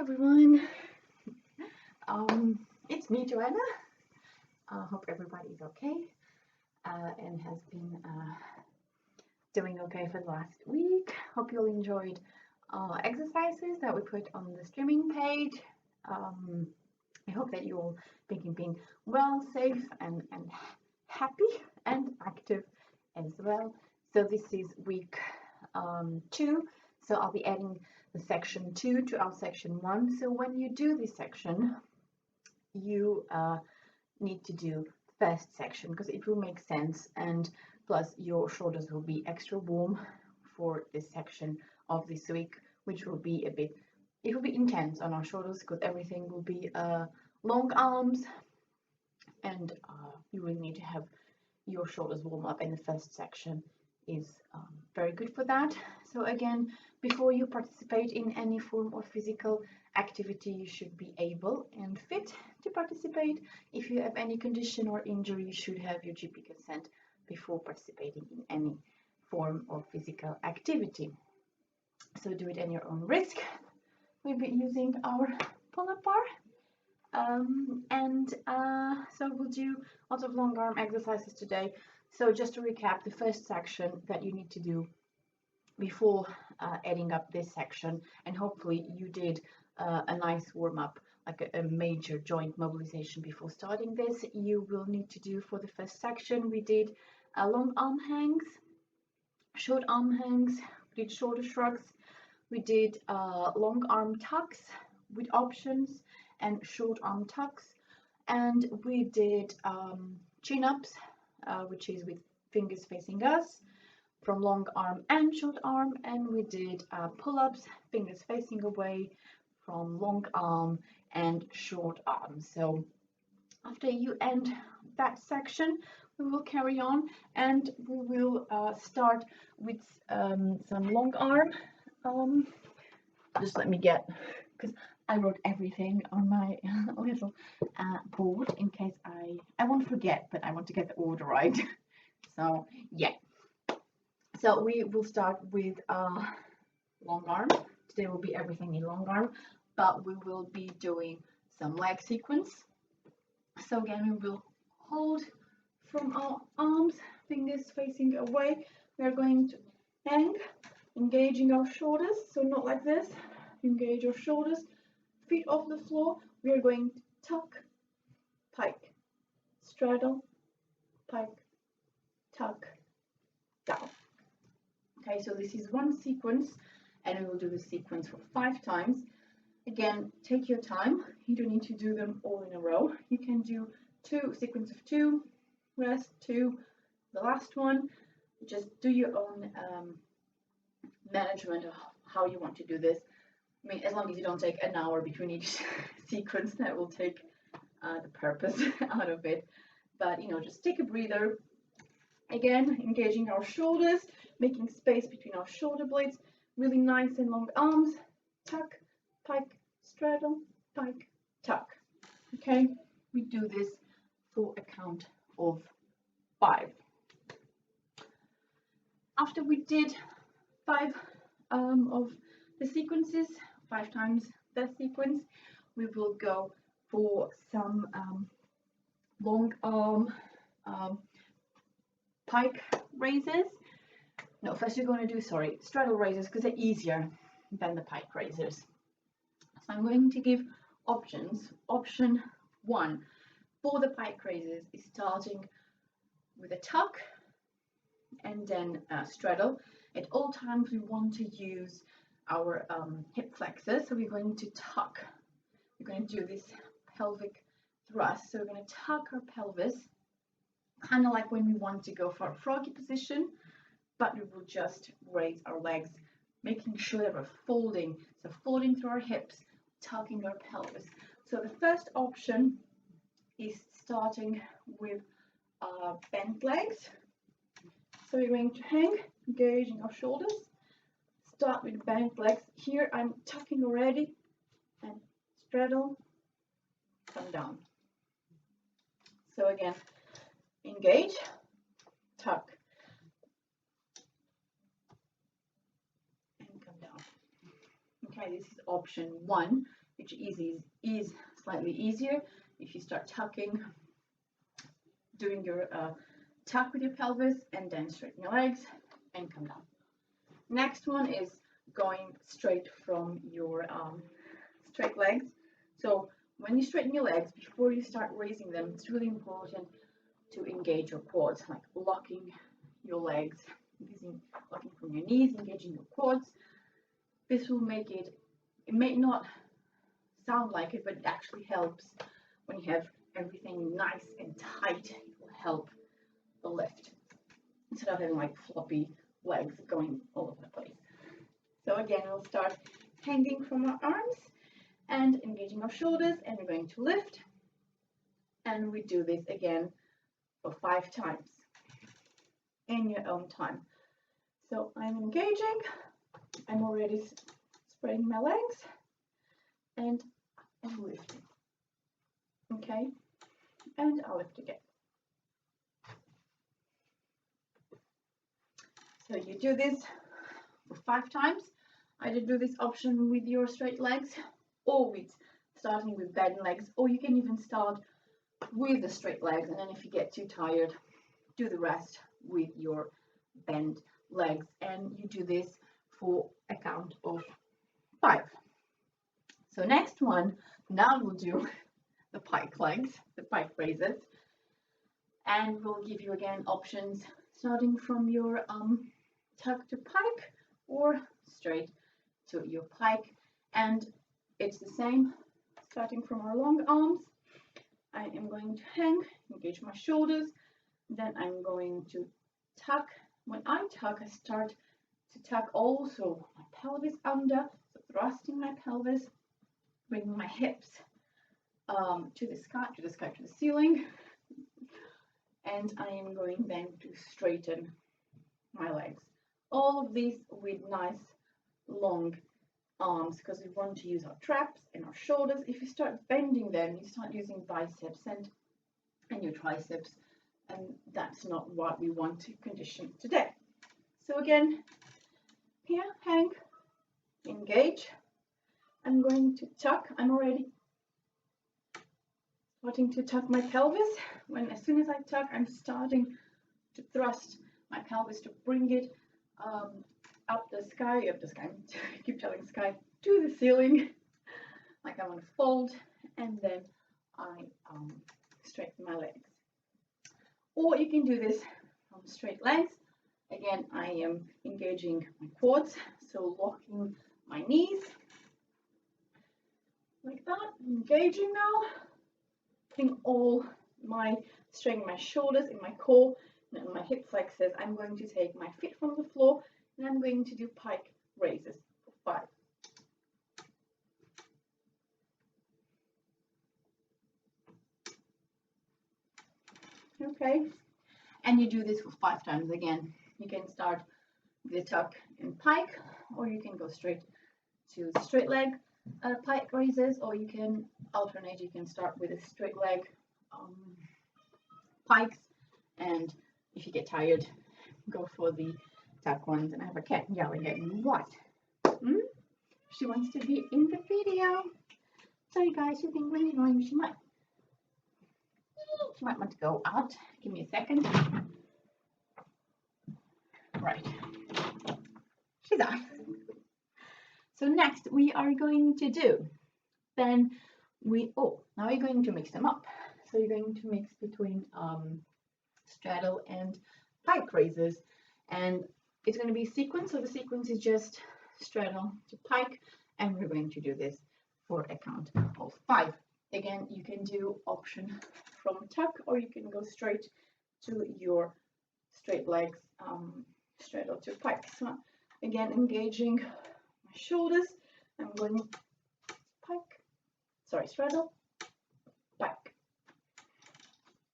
everyone. It's me, Joanna. Hope everybody's okay and has been doing okay for the last week. Hope you all enjoyed exercises that we put on the streaming page. I hope that you all been well, safe, and happy and active as well. So this is week 2. So I'll be adding the section 2 to our section 1. So when you do this section, you need to do first section because it will make sense, and plus your shoulders will be extra warm for this section of this week, which will be it will be intense on our shoulders because everything will be long arms, and you really need to have your shoulders warm up, and the first section is very good for that. So again, before you participate in any form of physical activity, you should be able and fit to participate. If you have any condition or injury, you should have your GP consent before participating in any form of physical activity. So do it at your own risk. We'll be using our Pullupbar. So we'll do lots of long arm exercises today. So just to recap, the first section that you need to do before adding up this section, and hopefully you did a nice warm up, like a major joint mobilization before starting this, you will need to do for the first section. We did long arm hangs, short arm hangs, we did shoulder shrugs, we did long arm tucks with options and short arm tucks, and we did chin-ups, which is with fingers facing us from long arm and short arm, and we did pull-ups, fingers facing away from long arm and short arm. So after you end that section, we will carry on, and we will start with some long arm. Just let me get, because I wrote everything on my little board in case I won't forget, but I want to get the order right. So yeah, so we will start with long arm. Today will be everything in long arm, but we will be doing some leg sequence. So again, we will hold from our arms, fingers facing away. We are going to hang, engaging our shoulders, so not like this. Engage your shoulders, feet off the floor. We are going to tuck, pike, straddle, pike, tuck, down. Okay, so this is one sequence, and we will do the sequence for 5 times. Again, take your time. You don't need to do them all in a row. You can do sequence of 2, rest 2, the last one. Just do your own management of how you want to do this. I mean, as long as you don't take an hour between each sequence, that will take the purpose out of it. But, you know, just take a breather. Again, engaging our shoulders, making space between our shoulder blades, really nice and long arms. Tuck, pike, straddle, pike, tuck. Okay, we do this for a count of 5. After we did 5 of the sequences, 5 times the sequence, we will go for some long arm pike raises. No, first you're going to do, straddle raises, because they're easier than the pike raisers. So I'm going to give options. Option 1 for the pike raises is starting with a tuck and then straddle. At all times we want to use our hip flexors, so we're going to tuck. We're going to do this pelvic thrust, so we're going to tuck our pelvis, kind of like when we want to go for a froggy position, but we will just raise our legs, making sure that we're folding, so folding through our hips, tucking our pelvis. So the first option is starting with bent legs. So we're going to hang, engaging our shoulders, start with bent legs. Here I'm tucking already, and straddle, come down. So again, engage, tuck, and come down. Okay, this is option 1. which is slightly easier if you start tucking, doing your tuck with your pelvis, and then straighten your legs and come down. Next one is going straight from your straight legs. So when you straighten your legs, before you start raising them, it's really important to engage your quads, like locking your legs, locking from your knees, engaging your quads. This will make it may not sound like it, but it actually helps when you have everything nice and tight. It will help the lift instead of having like floppy legs going all over the place. So again, we'll start hanging from our arms and engaging our shoulders, and we're going to lift, and we do this again for 5 times in your own time. So I'm engaging, I'm already spreading my legs, and I'm lifting. Okay, and I'll lift again. So you do this for 5 times. Either do this option with your straight legs or with starting with bent legs, or you can even start with the straight legs, and then if you get too tired, do the rest with your bent legs, and you do this for a count of 5. So next one, now we'll do the pike legs, the pike raises, and we'll give you again options starting from your tuck to pike or straight to your pike, and it's the same starting from our long arms. I am going to hang, engage my shoulders, then I'm going to tuck. When I tuck, I start to tuck also my pelvis under, so thrusting my pelvis, bringing my hips to the sky, to the ceiling, and I am going then to straighten my legs. All of these with nice long arms, because we want to use our traps and our shoulders. If you start bending them, you start using biceps and your triceps, and that's not what we want to condition today. So again, here, hang, engage. I'm going to tuck. I'm already starting to tuck my pelvis. As soon as I tuck, I'm starting to thrust my pelvis to bring it up the sky, I keep telling sky, to the ceiling, like I want to fold, and then I straighten my legs. Or you can do this from straight legs. Again, I am engaging my quads, so locking my knees, like that, engaging now, putting all my, straightening my shoulders in my core, and my hip flexors. I'm going to take my feet from the floor, and I'm going to do pike raises for 5. Okay, and you do this for 5 times again. You can start with a tuck and pike, or you can go straight to straight leg pike raises, or you can alternate. You can start with a straight leg pikes, and if you get tired, go for the tuck ones. And I have a cat yelling at me. What? She wants to be in the video. Sorry guys, she's being really annoying. She might want to go out. Give me a second. Right. She's out. So next we are going to do, now we're going to mix them up. So you're going to mix between straddle and pike raises, and it's going to be sequence. So the sequence is just straddle to pike, and we're going to do this for a count of 5. Again, you can do option from tuck, or you can go straight to your straight legs, straddle to pike. So again, engaging my shoulders, I'm going straddle, pike.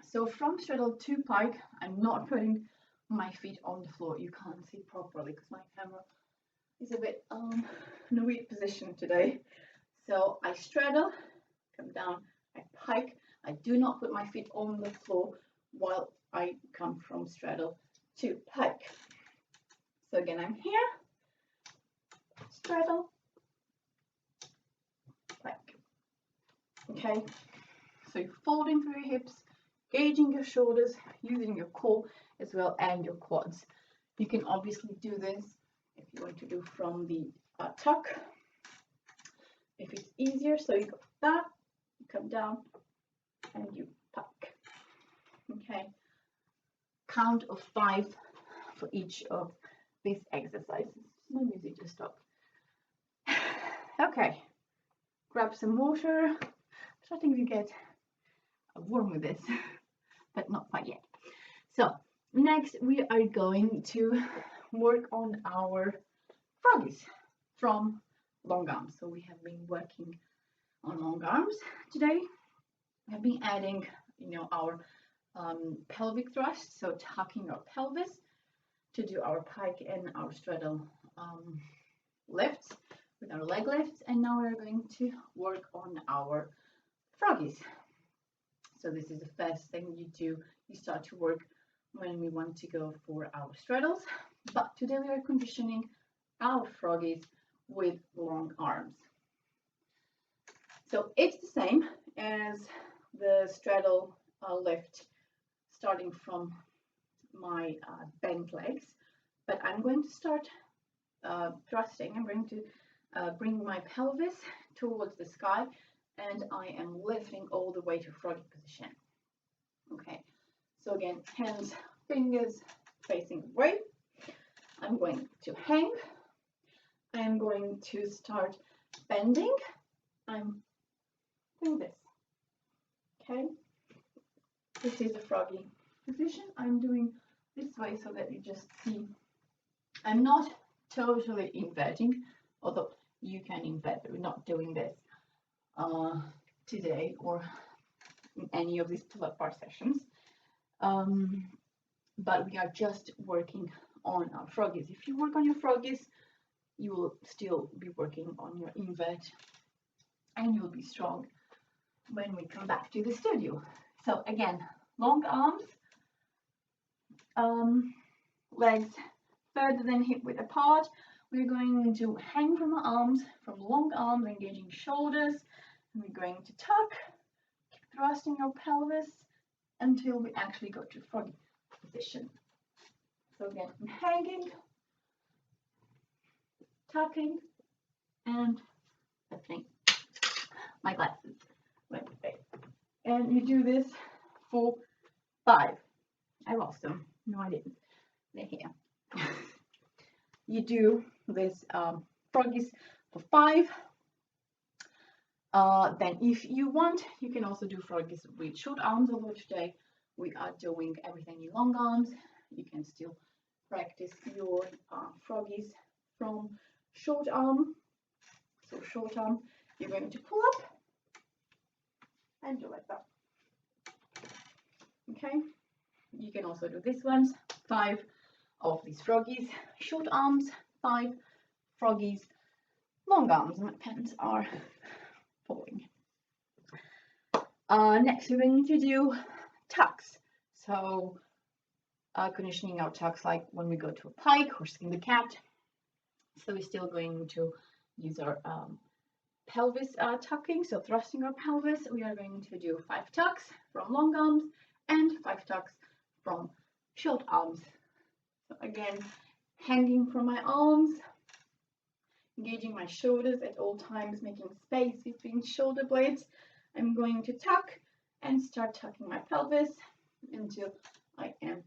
So from straddle to pike, I'm not putting my feet on the floor. You can't see properly because my camera is a bit in a weird position today. So I straddle, come down, I pike. I do not put my feet on the floor while I come from straddle to pike. So again, I'm here, straddle, pike. Okay, so you're folding through your hips, gauging your shoulders, using your core as well and your quads. You can obviously do this if you want to do from the tuck, if it's easier. So you go that, you come down and you tuck. Okay, count of 5 for each of these exercises. My music just stopped. Okay, grab some water. I'm starting to get warm with this, but not quite yet. So next we are going to work on our froggies from long arms. So we have been working on long arms today. We have been adding, our pelvic thrust, so tucking our pelvis to do our pike and our straddle lifts with our leg lifts. And now we're going to work on our froggies. So this is the first thing you do. You start to work when we want to go for our straddles. But today we are conditioning our froggies with long arms. So it's the same as the straddle lift, starting from my bent legs, but I'm going to start thrusting. I'm going to bring my pelvis towards the sky, and I am lifting all the way to froggy position. Okay, so again, hands, fingers facing away. I'm going to hang. I'm going to start bending. I'm doing this. Okay, this is a froggy position. I'm doing this way so that you just see I'm not totally inverting, although you can invert. We're not doing this today or in any of these Pullupbar sessions, but we are just working on our froggies. If you work on your froggies, you will still be working on your invert, and you'll be strong when we come back to the studio. So again, long arms, legs further than hip width apart. We're going to hang from our arms, from long arms, engaging shoulders, and we're going to tuck, keep thrusting our pelvis until we actually go to froggy position. So again, I'm hanging, tucking, and lifting. My glasses went away. And you do this for 5. I lost them. No, I didn't. They're here. You do this froggies for 5. Then if you want, you can also do froggies with short arms, although today we are doing everything in long arms. You can still practice your froggies from short arm. So short arm, you're going to pull up and do like that. Okay, you can also do this ones, 5 of these froggies, short arms, 5 froggies, long arms. My pens are falling. Next we're going to do tucks. So conditioning our tucks like when we go to a pike or skin the cat. So we're still going to use our pelvis tucking, so thrusting our pelvis. We are going to do 5 tucks from long arms and 5 tucks from short arms. So again, hanging from my arms, engaging my shoulders at all times, making space between shoulder blades. I'm going to tuck and start tucking my pelvis until I am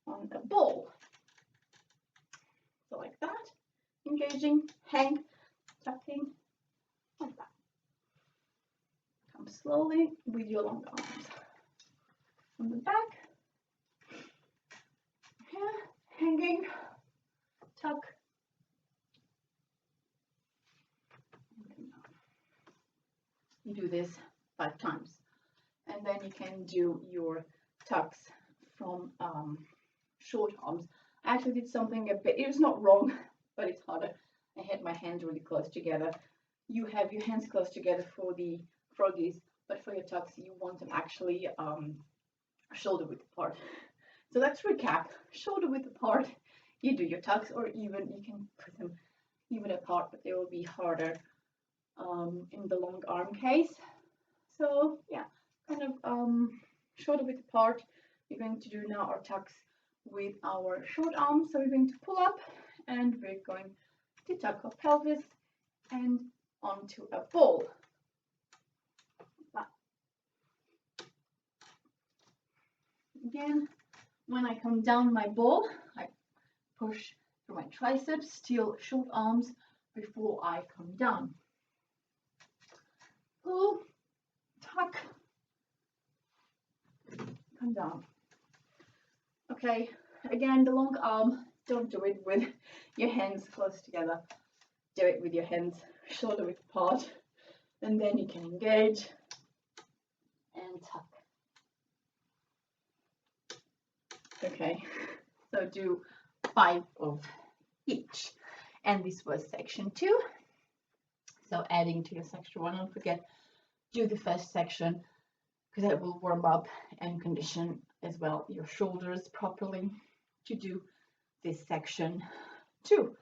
on a ball. So like that, engaging, hang, tucking, like that. Come slowly with your long arms. From the back, here, hanging, tuck, you do this 5 times, and then you can do your tucks from short arms. I actually did something a bit, it's not wrong, but it's harder. I had my hands really close together. You have your hands close together for the froggies, but for your tucks you want them actually shoulder width apart. So let's recap. Shoulder width apart, you do your tucks, or even you can put them even apart, but they will be harder in the long arm case. So yeah, kind of shoulder width apart. We're going to do now our tucks with our short arms. So we're going to pull up and we're going to tuck our pelvis and onto a ball. Again, when I come down my ball, I push through my triceps, still short arms before I come down. Pull, tuck, come down. Okay, again, the long arm, don't do it with your hands close together. Do it with your hands shoulder width apart, and then you can engage and tuck. Okay, so do 5 of each. And this was section 2. So adding to your section 1, don't forget, do the first section because that will warm up and condition as well your shoulders properly to do this section 2,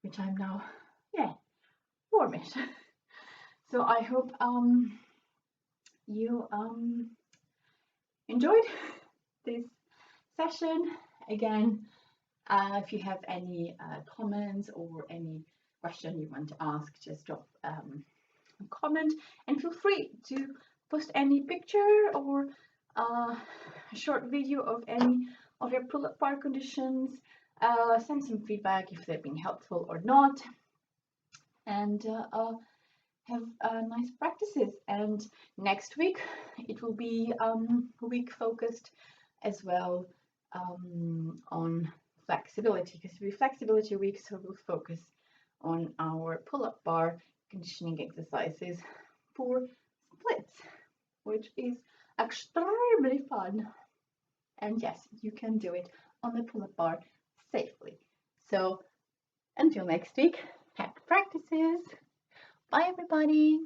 which I'm now, warm it. So I hope you enjoyed this session. Again, if you have any comments or any question you want to ask, just drop a comment, and feel free to post any picture or a short video of any of your pull-up-bar conditions. Send some feedback if they've been helpful or not, and have nice practices. And next week it will be week focused as well on flexibility, because it will be flexibility week, so we'll focus on our pull-up bar conditioning exercises for splits, which is extremely fun. And yes, you can do it on the pull-up bar safely. So until next week, happy practices. Bye everybody.